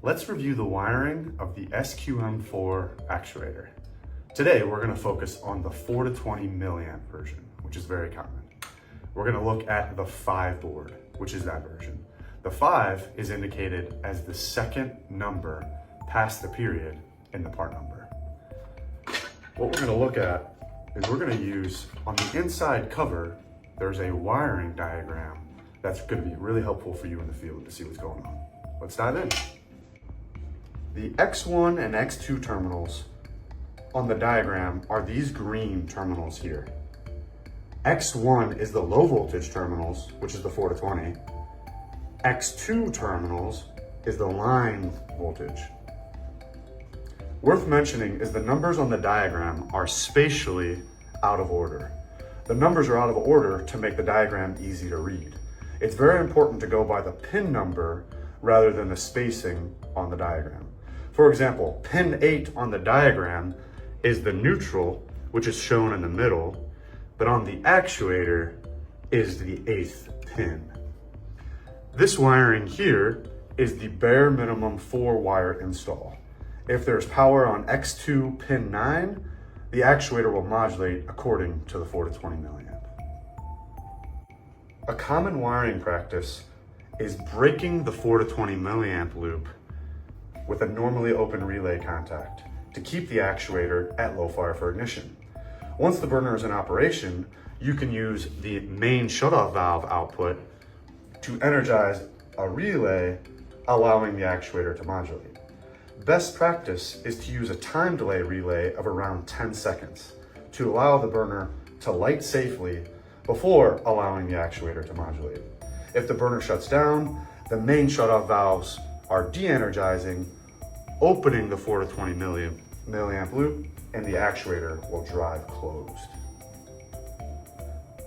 Let's review the wiring of the SQM4 actuator. Today, we're going to focus on the 4 to 20 milliamp version, which is very common. We're going to look at the 5 board, which is that version. The 5 is indicated as the second number past the period in the part number. What we're going to look at is we're going to use, on the inside cover, there's a wiring diagram that's going to be really helpful for you in the field to see what's going on. Let's dive in. The X1 and X2 terminals on the diagram are these green terminals here. X1 is the low voltage terminals, which is the 4 to 20. X2 terminals is the line voltage. Worth mentioning is the numbers on the diagram are spatially out of order. The numbers are out of order to make the diagram easy to read. It's very important to go by the pin number rather than the spacing on the diagram. For example, pin 8 on the diagram is the neutral, which is shown in the middle, but on the actuator is the 8th pin. This wiring here is the bare minimum 4-wire install. If there's power on X2 pin 9, the actuator will modulate according to the 4 to 20 milliamp. A common wiring practice is breaking the 4 to 20 milliamp loop with a normally open relay contact to keep the actuator at low fire for ignition. Once the burner is in operation, you can use the main shutoff valve output to energize a relay, allowing the actuator to modulate. Best practice is to use a time delay relay of around 10 seconds to allow the burner to light safely before allowing the actuator to modulate. If the burner shuts down, the main shutoff valves are de-energizing, opening the 4 to 20 milliamp loop, and the actuator will drive closed.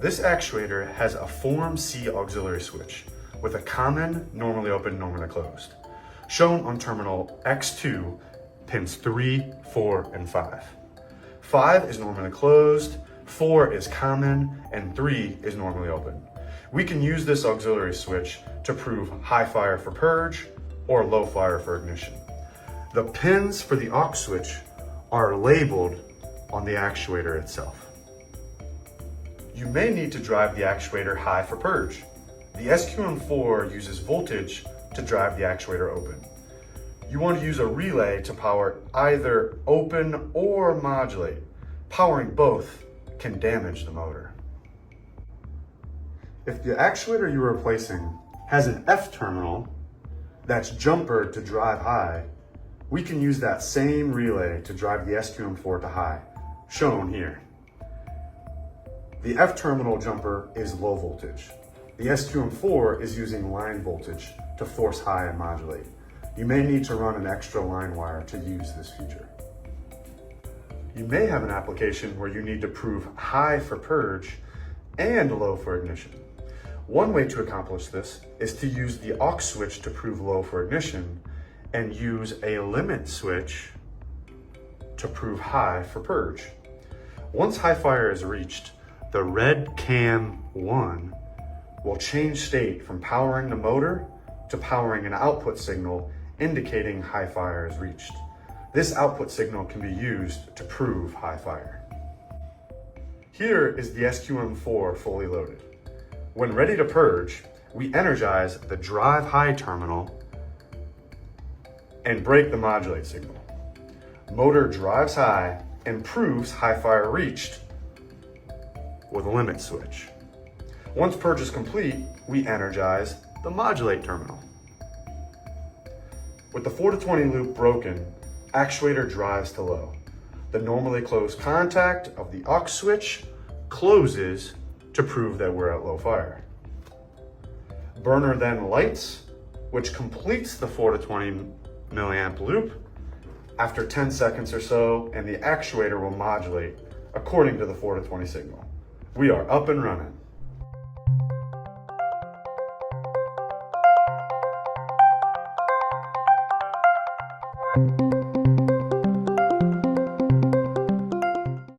This actuator has a Form C auxiliary switch with a common normally open, normally closed, shown on terminal X2, pins 3, 4, and 5. 5 is normally closed, 4 is common, and 3 is normally open. We can use this auxiliary switch to prove high fire for purge or low fire for ignition. The pins for the aux switch are labeled on the actuator itself. You may need to drive the actuator high for purge. The SQM4 uses voltage to drive the actuator open. You want to use a relay to power either open or modulate. Powering both can damage the motor. If the actuator you're replacing has an F terminal that's jumpered to drive high, we can use that same relay to drive the SQM4 to high, shown here. The F terminal jumper is low voltage. The SQM4 is using line voltage to force high and modulate. You may need to run an extra line wire to use this feature. You may have an application where you need to prove high for purge and low for ignition. One way to accomplish this is to use the aux switch to prove low for ignition and use a limit switch to prove high for purge. Once high fire is reached, the red cam 1 will change state from powering the motor to powering an output signal indicating high fire is reached. This output signal can be used to prove high fire. Here is the SQM4 fully loaded. When ready to purge, we energize the drive high terminal and break the modulate signal. Motor drives high and proves high fire reached with a limit switch. Once purge is complete, we energize the modulate terminal. With the 4 to 20 loop broken, actuator drives to low. The normally closed contact of the aux switch closes to prove that we're at low fire. Burner then lights, which completes the 4 to 20 milliamp loop after 10 seconds or so, and the actuator will modulate according to the 4 to 20 signal. We are up and running.